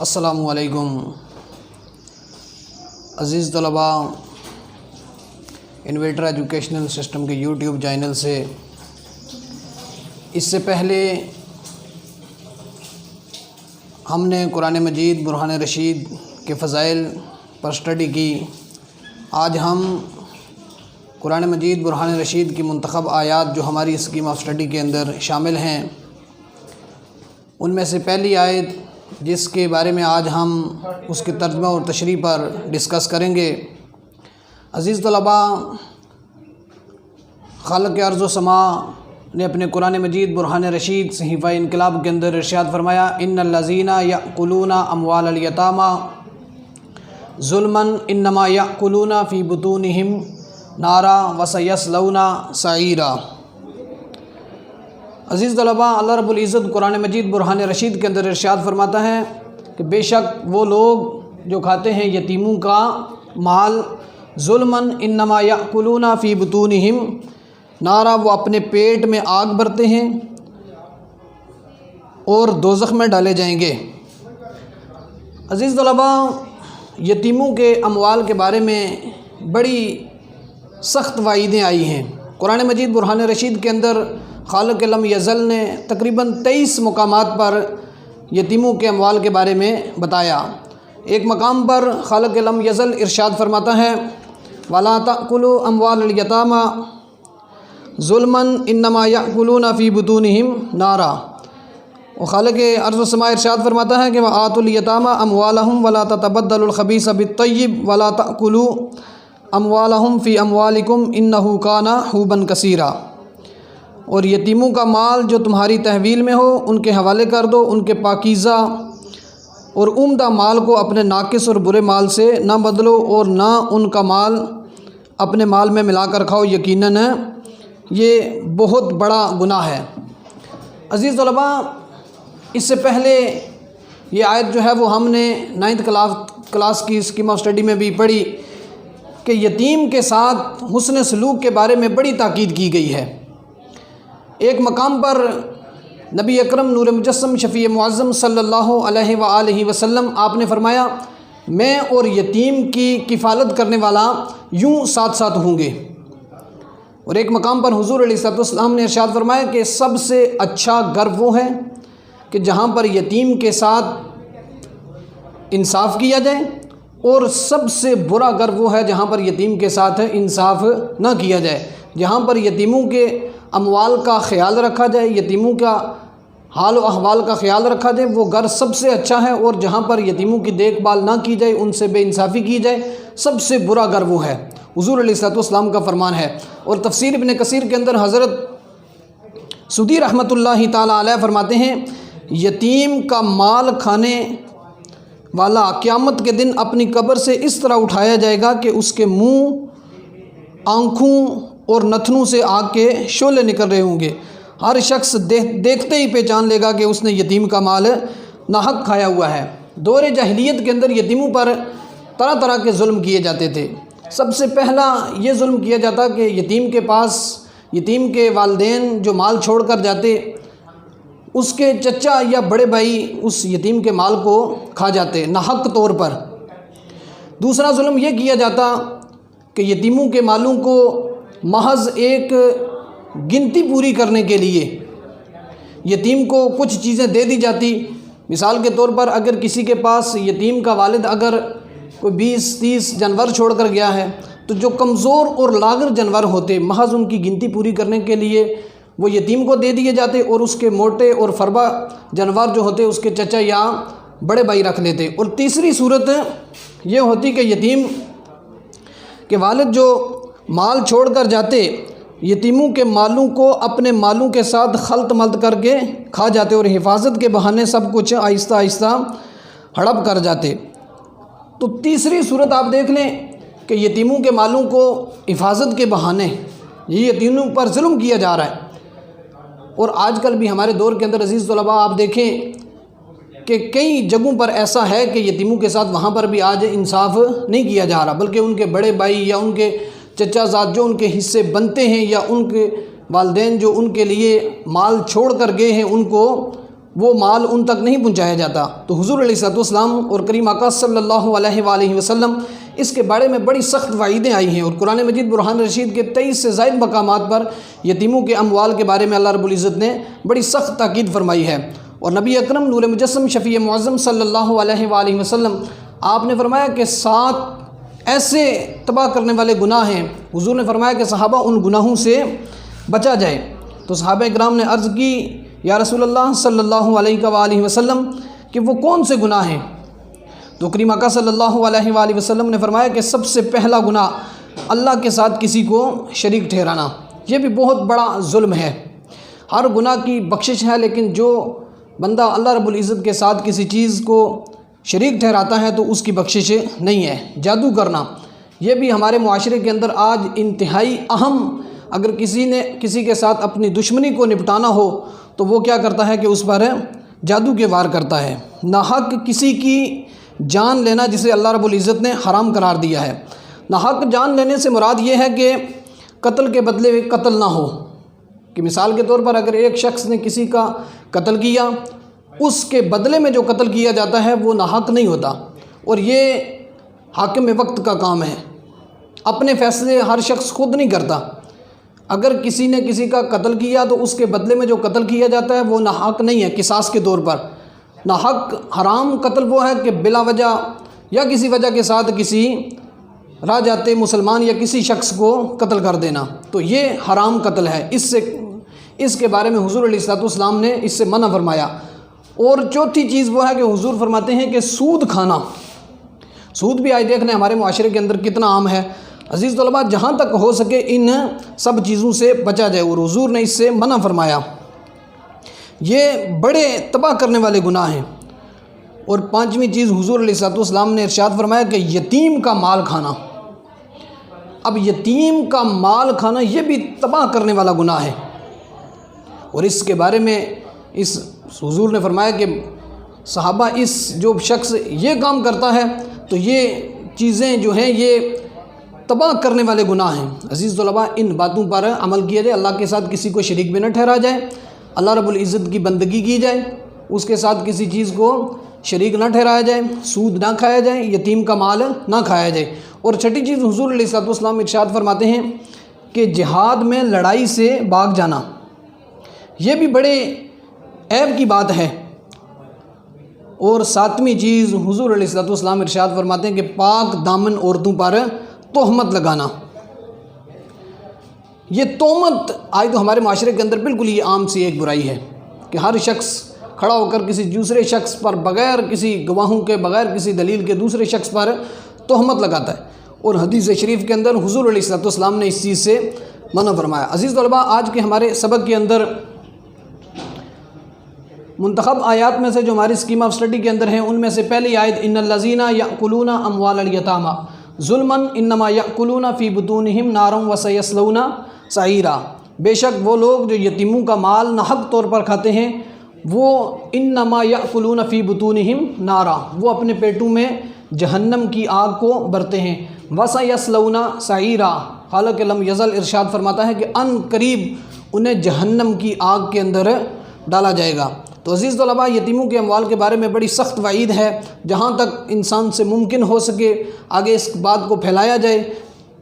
السلام علیکم عزیز طلباء، انویٹر ایجوکیشنل سسٹم کے یوٹیوب چینل سے اس سے پہلے ہم نے قرآن مجید برہان رشید کے فضائل پر سٹڈی کی۔ آج ہم قرآن مجید برہان رشید کی منتخب آیات جو ہماری اسکیم آف سٹڈی کے اندر شامل ہیں، ان میں سے پہلی آیت جس کے بارے میں آج ہم اس کے ترجمہ اور تشریح پر ڈسکس کریں گے۔ عزیز طلباء، خالق ارض و سما نے اپنے قرآن مجید برہان رشید صحیفہ انقلاب کے اندر ارشاد فرمایا، ان الذین یأکلون اموال الیتامی ظلما انما یأکلون فی بطونہم نارا وسیصلون سعیرا۔ عزیز طلباء، اللہ رب العزت قرآن مجید برہان رشید کے اندر ارشاد فرماتا ہے کہ بے شک وہ لوگ جو کھاتے ہیں یتیموں کا مال، ظلماً انما یأکلون فی بطونہم نارا، وہ اپنے پیٹ میں آگ بھرتے ہیں اور دوزخ میں ڈالے جائیں گے۔ عزیز طلباء، یتیموں کے اموال کے بارے میں بڑی سخت وعیدیں آئی ہیں۔ قرآن مجید برہان رشید کے اندر خالق لم یزل نے تقریباً 23 مقامات پر یتیموں کے اموال کے بارے میں بتایا۔ ایک مقام پر خالق لم یزل ارشاد فرماتا ہے، وَلَا تَأْكُلُوا أَمْوَالَ الْيَتَامَى ظُلْمًا إِنَّمَا يَأْكُلُونَ فِي بُطُونِهِمْ نَارًا۔ اور خالق ارض و سما ارشاد فرماتا ہے کہ وَآتُوا الْيَتَامَى أَمْوَالَهُمْ وَلَا تَتَبَدَّلُوا الْخَبِيثَ بِالطَّيِّبِ وَلَا تَأْكُلُوا أَمْوَالَهُمْ فِي أَمْوَالِكُمْ إِنَّهُ كَانَ حُوبًا كَثِيرًا۔ اور یتیموں کا مال جو تمہاری تحویل میں ہو ان کے حوالے کر دو، ان کے پاکیزہ اور عمدہ مال کو اپنے ناقص اور برے مال سے نہ بدلو اور نہ ان کا مال اپنے مال میں ملا کر کھاؤ، یقیناً یہ بہت بڑا گناہ ہے۔ عزیز طلباء، اس سے پہلے یہ آیت جو ہے وہ ہم نے 9th کلاس کی اسکیم آف سٹڈی میں بھی پڑھی کہ یتیم کے ساتھ حسن سلوک کے بارے میں بڑی تاکید کی گئی ہے۔ ایک مقام پر نبی اکرم نور مجسم شفیع معظم صلی اللہ علیہ وآلہ وسلم آپ نے فرمایا، میں اور یتیم کی کفالت کرنے والا یوں ساتھ ساتھ ہوں گے۔ اور ایک مقام پر حضور علیہ السلام نے ارشاد فرمایا کہ سب سے اچھا گھر وہ ہے کہ جہاں پر یتیم کے ساتھ انصاف کیا جائے، اور سب سے برا گھر وہ ہے جہاں پر یتیم کے ساتھ انصاف نہ کیا جائے۔ جہاں پر یتیموں کے اموال کا خیال رکھا جائے، یتیموں کا حال و احوال کا خیال رکھا جائے، وہ گھر سب سے اچھا ہے، اور جہاں پر یتیموں کی دیکھ بھال نہ کی جائے، ان سے بے انصافی کی جائے، سب سے برا گھر وہ ہے۔ حضور علیہ السلام کا فرمان ہے۔ اور تفسیر ابن کثیر کے اندر حضرت سدی رحمۃ اللہ تعالیٰ علیہ فرماتے ہیں، یتیم کا مال کھانے والا قیامت کے دن اپنی قبر سے اس طرح اٹھایا جائے گا کہ اس کے منہ، آنکھوں اور نتنوں سے آگ کے شعلے نکل رہے ہوں گے۔ ہر شخص دیکھتے ہی پہچان لے گا کہ اس نے یتیم کا مال ناحق کھایا ہوا ہے۔ دور جاہلیت کے اندر یتیموں پر طرح طرح کے ظلم کیے جاتے تھے۔ سب سے پہلا یہ ظلم کیا جاتا کہ یتیم کے پاس، یتیم کے والدین جو مال چھوڑ کر جاتے، اس کے چچا یا بڑے بھائی اس یتیم کے مال کو کھا جاتے ناحق طور پر۔ دوسرا ظلم یہ کیا جاتا کہ یتیموں کے مالوں کو محض ایک گنتی پوری کرنے کے لیے یتیم کو کچھ چیزیں دے دی جاتی۔ مثال کے طور پر اگر کسی کے پاس یتیم کا والد اگر کوئی 20-30 جانور چھوڑ کر گیا ہے، تو جو کمزور اور لاغر جانور ہوتے، محض ان کی گنتی پوری کرنے کے لیے وہ یتیم کو دے دیے جاتے، اور اس کے موٹے اور فربا جانور جو ہوتے اس کے چچا یا بڑے بھائی رکھ لیتے۔ اور تیسری صورت یہ ہوتی کہ یتیم کے والد جو مال چھوڑ کر جاتے، یتیموں کے مالوں کو اپنے مالوں کے ساتھ خلط ملط کر کے کھا جاتے، اور حفاظت کے بہانے سب کچھ آہستہ آہستہ ہڑپ کر جاتے۔ تو تیسری صورت آپ دیکھ لیں کہ یتیموں کے مالوں کو حفاظت کے بہانے یہ یتیموں پر ظلم کیا جا رہا ہے۔ اور آج کل بھی ہمارے دور کے اندر عزیز طلباء آپ دیکھیں کہ کئی جگہوں پر ایسا ہے کہ یتیموں کے ساتھ وہاں پر بھی آج انصاف نہیں کیا جا رہا، بلکہ ان کے بڑے بھائی یا ان کے چچا زاد جو ان کے حصے بنتے ہیں، یا ان کے والدین جو ان کے لیے مال چھوڑ کر گئے ہیں، ان کو وہ مال ان تک نہیں پہنچایا جاتا۔ تو حضور علیہ الصلوۃ والسلام اور کریم آقا صلی اللہ علیہ وآلہ وسلم اس کے بارے میں بڑی سخت وعیدیں آئی ہیں، اور قرآن مجید برہان رشید کے 23 سے زائد مقامات پر یتیموں کے اموال کے بارے میں اللہ رب العزت نے بڑی سخت تاکید فرمائی ہے۔ اور نبی اکرم نور مجسم شفیع معظم صلی اللہ علیہ وآلہ وسلم آپ نے فرمایا کہ 7 ایسے تباہ کرنے والے گناہ ہیں، حضور نے فرمایا کہ صحابہ ان گناہوں سے بچا جائے۔ تو صحابہ اکرام نے عرض کی یا رسول اللہ صلی اللہ علیہ وآلہ وسلم کہ وہ کون سے گناہ ہیں؟ تو کریم آقا صلی اللہ علیہ وآلہ وسلم نے فرمایا کہ سب سے پہلا گناہ اللہ کے ساتھ کسی کو شریک ٹھہرانا، یہ بھی بہت بڑا ظلم ہے۔ ہر گناہ کی بخشش ہے، لیکن جو بندہ اللہ رب العزت کے ساتھ کسی چیز کو شریک ٹھہراتا ہے تو اس کی بخشش نہیں ہے۔ جادو کرنا یہ بھی ہمارے معاشرے کے اندر آج انتہائی اہم، اگر کسی نے کسی کے ساتھ اپنی دشمنی کو نپٹانا ہو تو وہ کیا کرتا ہے کہ اس پر جادو کے وار کرتا ہے۔ ناحق کسی کی جان لینا جسے اللہ رب العزت نے حرام قرار دیا ہے۔ ناحق جان لینے سے مراد یہ ہے کہ قتل کے بدلے میں قتل نہ ہو، کہ مثال کے طور پر اگر ایک شخص نے کسی کا قتل کیا، اس کے بدلے میں جو قتل کیا جاتا ہے وہ ناحق نہیں ہوتا، اور یہ حاکم وقت کا کام ہے۔ اپنے فیصلے ہر شخص خود نہیں کرتا۔ اگر کسی نے کسی کا قتل کیا تو اس کے بدلے میں جو قتل کیا جاتا ہے وہ ناحق نہیں ہے قصاص کے طور پر۔ ناحق حرام قتل وہ ہے کہ بلا وجہ یا کسی وجہ کے ساتھ کسی راہ جاتے مسلمان یا کسی شخص کو قتل کر دینا، تو یہ حرام قتل ہے۔ اس کے بارے میں حضور علیہ الصلوۃ والسلام نے اس سے منع فرمایا۔ اور چوتھی چیز وہ ہے کہ حضور فرماتے ہیں کہ سود کھانا، سود بھی آج دیکھ لیں ہمارے معاشرے کے اندر کتنا عام ہے۔ عزیز طلباء، جہاں تک ہو سکے ان سب چیزوں سے بچا جائے، اور حضور نے اس سے منع فرمایا۔ یہ بڑے تباہ کرنے والے گناہ ہیں۔ اور 5ویں چیز حضور علیہ الصلوۃ والسلام نے ارشاد فرمایا کہ یتیم کا مال کھانا۔ اب یتیم کا مال کھانا یہ بھی تباہ کرنے والا گناہ ہے، اور اس کے بارے میں حضور نے فرمایا کہ صحابہ جو شخص یہ کام کرتا ہے تو یہ چیزیں جو ہیں یہ تباہ کرنے والے گناہ ہیں۔ عزیز طلباء، ان باتوں پر عمل کیا جائے، اللہ کے ساتھ کسی کو شریک بھی نہ ٹھہرا جائے، اللہ رب العزت کی بندگی کی جائے، اس کے ساتھ کسی چیز کو شریک نہ ٹھہرایا جائے، سود نہ کھایا جائے، یتیم کا مال نہ کھایا جائے۔ اور چھٹی چیز حضور علیہ الصلوۃ والسلام ارشاد فرماتے ہیں کہ جہاد میں لڑائی سے بھاگ جانا، یہ بھی بڑے عیب کی بات ہے۔ اور 7ویں چیز حضور علیہ الصلوۃ والسلام ارشاد فرماتے ہیں کہ پاک دامن عورتوں پر تہمت لگانا۔ یہ تہمت آج تو ہمارے معاشرے کے اندر بالکل یہ عام سی ایک برائی ہے کہ ہر شخص کھڑا ہو کر کسی دوسرے شخص پر بغیر کسی گواہوں کے، بغیر کسی دلیل کے دوسرے شخص پر تہمت لگاتا ہے، اور حدیث شریف کے اندر حضور علیہ الصلوۃ والسلام نے اس چیز سے منع فرمایا۔ عزیز طلباء، آج کے ہمارے سبق کے اندر منتخب آیات میں سے جو ہماری اسکیم آف اسٹڈی کے اندر ہیں، ان میں سے پہلی آیت ان الذین یأکلون اموال الیتامی ظلما انما یأکلون فی بطونہم نارا وسیصلون سعیرا، بے شک وہ لوگ جو یتیموں کا مال ناحق طور پر کھاتے ہیں وہ انما یأکلون فی بطونہم نارا، وہ اپنے پیٹوں میں جہنم کی آگ کو برتے ہیں، وسیصلون سعیرا، خالق لم یزل ارشاد فرماتا ہے کہ ان قریب انہیں جہنم کی آگ کے اندر ڈالا جائے گا۔ تو عزیز طلباء، یتیموں کے اموال کے بارے میں بڑی سخت وعید ہے، جہاں تک انسان سے ممکن ہو سکے آگے اس بات کو پھیلایا جائے۔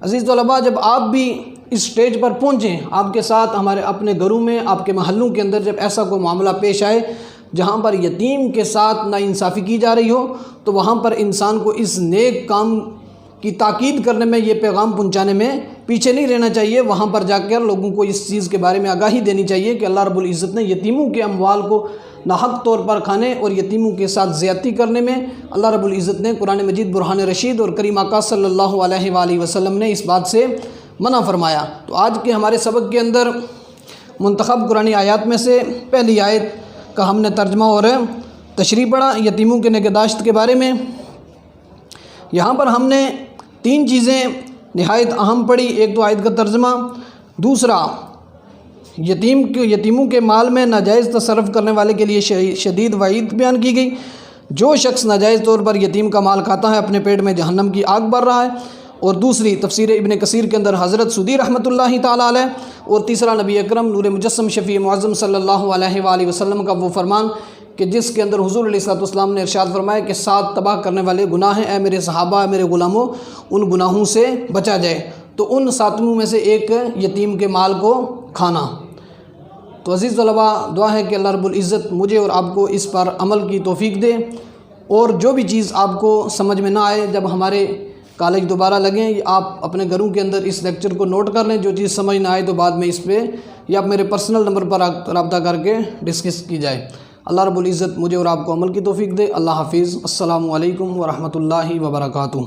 عزیز طلباء، جب آپ بھی اس سٹیج پر پہنچیں، آپ کے ساتھ ہمارے اپنے گھروں میں، آپ کے محلوں کے اندر جب ایسا کوئی معاملہ پیش آئے جہاں پر یتیم کے ساتھ ناانصافی کی جا رہی ہو، تو وہاں پر انسان کو اس نیک کام کی تاکید کرنے میں، یہ پیغام پہنچانے میں پیچھے نہیں رہنا چاہیے۔ وہاں پر جا کر لوگوں کو اس چیز کے بارے میں آگاہی دینی چاہیے کہ اللہ رب العزت نے یتیموں کے اموال کو ناحق طور پر کھانے اور یتیموں کے ساتھ زیادتی کرنے میں اللہ رب العزت نے قرآن مجید برہان رشید اور کریم آقا صلی اللہ علیہ وآلہ وسلم نے اس بات سے منع فرمایا۔ تو آج کے ہمارے سبق کے اندر منتخب قرآن آیات میں سے پہلی آیت کا ہم نے ترجمہ اور تشریح پڑھا یتیموں کے نگہداشت کے بارے میں۔ یہاں پر ہم نے 3 چیزیں نہایت اہم پڑھی، ایک تو آیت کا ترجمہ، دوسرا یتیموں کے مال میں ناجائز تصرف کرنے والے کے لیے شدید وعید بیان کی گئی۔ جو شخص ناجائز طور پر یتیم کا مال کھاتا ہے اپنے پیٹ میں جہنم کی آگ بر رہا ہے۔ اور دوسری تفسیر ابن کثیر کے اندر حضرت سدی رحمۃ اللہ تعالیٰ علیہ، اور تیسرا نبی اکرم نور مجسم شفیع معظم صلی اللہ علیہ وآلہ وسلم کا وہ فرمان کہ جس کے اندر حضور علیہ الصلوۃ والسلام نے ارشاد فرمایا کہ 7 تباہ کرنے والے گناہ ہیں، اے میرے صحابہ، اے میرے غلاموں، ان گناہوں سے بچا جائے۔ تو ان 7 میں سے ایک یتیم کے مال کو کھانا۔ تو عزیز طلباء، دعا ہے کہ اللہ رب العزت مجھے اور آپ کو اس پر عمل کی توفیق دے، اور جو بھی چیز آپ کو سمجھ میں نہ آئے، جب ہمارے کالج دوبارہ لگیں، آپ اپنے گھروں کے اندر اس لیکچر کو نوٹ کر لیں، جو چیز سمجھ نہ آئے تو بعد میں اس پہ یا آپ میرے پرسنل نمبر پر رابطہ کر کے ڈسکس کی جائے۔ اللہ رب العزت مجھے اور آپ کو عمل کی توفیق دے۔ اللہ حافظ۔ السلام علیکم ورحمۃ اللہ وبرکاتہ۔